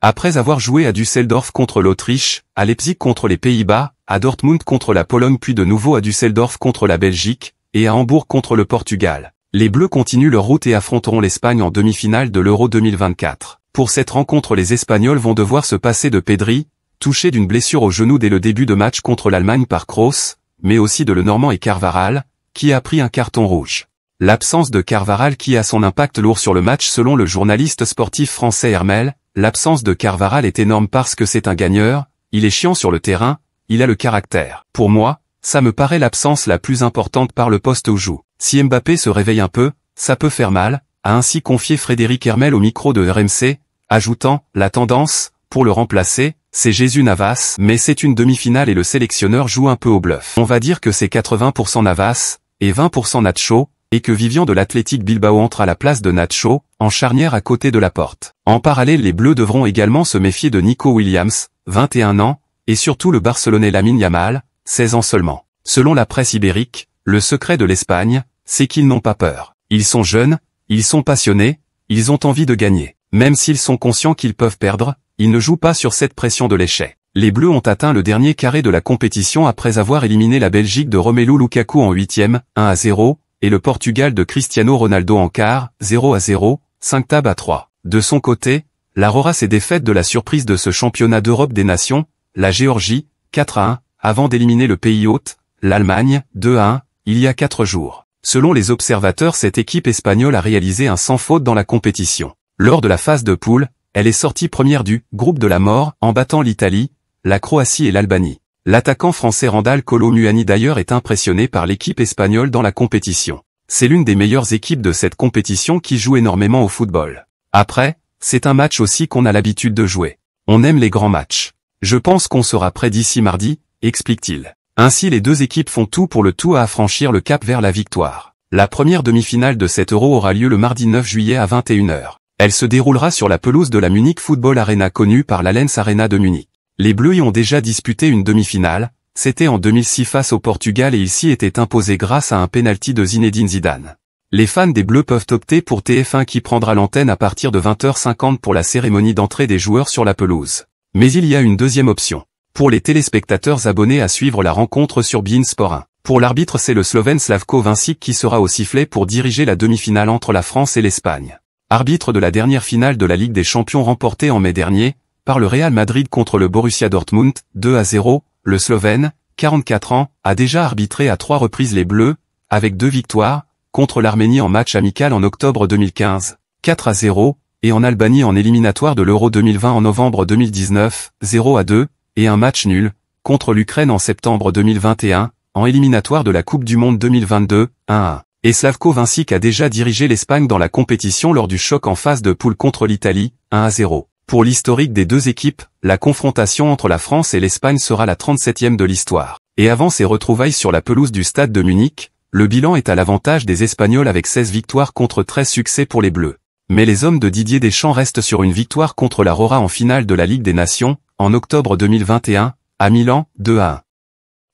Après avoir joué à Düsseldorf contre l'Autriche, à Leipzig contre les Pays-Bas, à Dortmund contre la Pologne puis de nouveau à Düsseldorf contre la Belgique, et à Hambourg contre le Portugal, les Bleus continuent leur route et affronteront l'Espagne en demi-finale de l'Euro 2024. Pour cette rencontre, les Espagnols vont devoir se passer de Pedri, touché d'une blessure au genou dès le début de match contre l'Allemagne par Kroos, mais aussi de Lenormand et Carvajal, qui a pris un carton rouge. L'absence de Carvajal qui a son impact lourd sur le match selon le journaliste sportif français Hermel. L'absence de Carvajal est énorme parce que c'est un gagneur, il est chiant sur le terrain, il a le caractère. Pour moi, ça me paraît l'absence la plus importante par le poste où joue. Si Mbappé se réveille un peu, ça peut faire mal, a ainsi confié Frédéric Hermel au micro de RMC, ajoutant, la tendance, pour le remplacer, c'est Jesus Navas, mais c'est une demi-finale et le sélectionneur joue un peu au bluff. On va dire que c'est 80% Navas, et 20% Nacho, et que Vivian de l'Athletic Bilbao entre à la place de Nacho, en charnière à côté de la porte. En parallèle, les Bleus devront également se méfier de Nico Williams, 21 ans, et surtout le Barcelonais Lamine Yamal, 16 ans seulement. Selon la presse ibérique, le secret de l'Espagne, c'est qu'ils n'ont pas peur. Ils sont jeunes, ils sont passionnés, ils ont envie de gagner. Même s'ils sont conscients qu'ils peuvent perdre, ils ne jouent pas sur cette pression de l'échec. Les Bleus ont atteint le dernier carré de la compétition après avoir éliminé la Belgique de Romelu Lukaku en 8e, 1-0, et le Portugal de Cristiano Ronaldo en quart, 0-0, 5 tables à 3. De son côté, l'Aurora s'est défaite de la surprise de ce championnat d'Europe des nations, la Géorgie, 4-1, avant d'éliminer le pays hôte, l'Allemagne, 2-1, il y a 4 jours. Selon les observateurs, cette équipe espagnole a réalisé un sans faute dans la compétition. Lors de la phase de poule, elle est sortie première du « groupe de la mort » en battant l'Italie, la Croatie et l'Albanie. L'attaquant français Randal Kolo Muani d'ailleurs est impressionné par l'équipe espagnole dans la compétition. C'est l'une des meilleures équipes de cette compétition qui joue énormément au football. Après, c'est un match aussi qu'on a l'habitude de jouer. On aime les grands matchs. Je pense qu'on sera prêt d'ici mardi, explique-t-il. Ainsi les deux équipes font tout pour le tout à franchir le cap vers la victoire. La première demi-finale de cet Euro aura lieu le mardi 9 juillet à 21h. Elle se déroulera sur la pelouse de la Munich Football Arena connue par l'Allianz Arena de Munich. Les Bleus y ont déjà disputé une demi-finale, c'était en 2006 face au Portugal et ils s'y étaient imposés grâce à un penalty de Zinedine Zidane. Les fans des Bleus peuvent opter pour TF1 qui prendra l'antenne à partir de 20h50 pour la cérémonie d'entrée des joueurs sur la pelouse. Mais il y a une deuxième option. Pour les téléspectateurs abonnés à suivre la rencontre sur beIN Sport 1. Pour l'arbitre, c'est le Slovène Slavko Vincic qui sera au sifflet pour diriger la demi-finale entre la France et l'Espagne. Arbitre de la dernière finale de la Ligue des Champions remportée en mai dernier, par le Real Madrid contre le Borussia Dortmund, 2-0, le Slovène, 44 ans, a déjà arbitré à 3 reprises les Bleus, avec 2 victoires, contre l'Arménie en match amical en octobre 2015, 4-0, et en Albanie en éliminatoire de l'Euro 2020 en novembre 2019, 0-2, et un match nul, contre l'Ukraine en septembre 2021, en éliminatoire de la Coupe du Monde 2022, 1-1. Et Slavko Vincic a déjà dirigé l'Espagne dans la compétition lors du choc en phase de poule contre l'Italie, 1-0. Pour l'historique des deux équipes, la confrontation entre la France et l'Espagne sera la 37e de l'histoire. Et avant ces retrouvailles sur la pelouse du stade de Munich, le bilan est à l'avantage des Espagnols avec 16 victoires contre 13 succès pour les Bleus. Mais les hommes de Didier Deschamps restent sur une victoire contre l'Aurora en finale de la Ligue des Nations, en octobre 2021, à Milan, 2-1.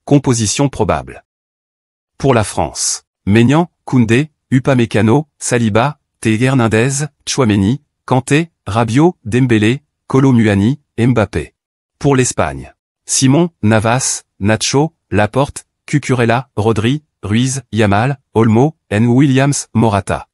Composition probable. Pour la France, Maignan, Koundé, Upamecano, Saliba, Théo Hernandez, Tchouaméni, Kanté, Rabiot, Dembélé, Kolo Muani, Mbappé. Pour l'Espagne, Simon, Navas, Nacho, Laporte, Cucurella, Rodri, Ruiz, Yamal, Olmo, Williams, Morata.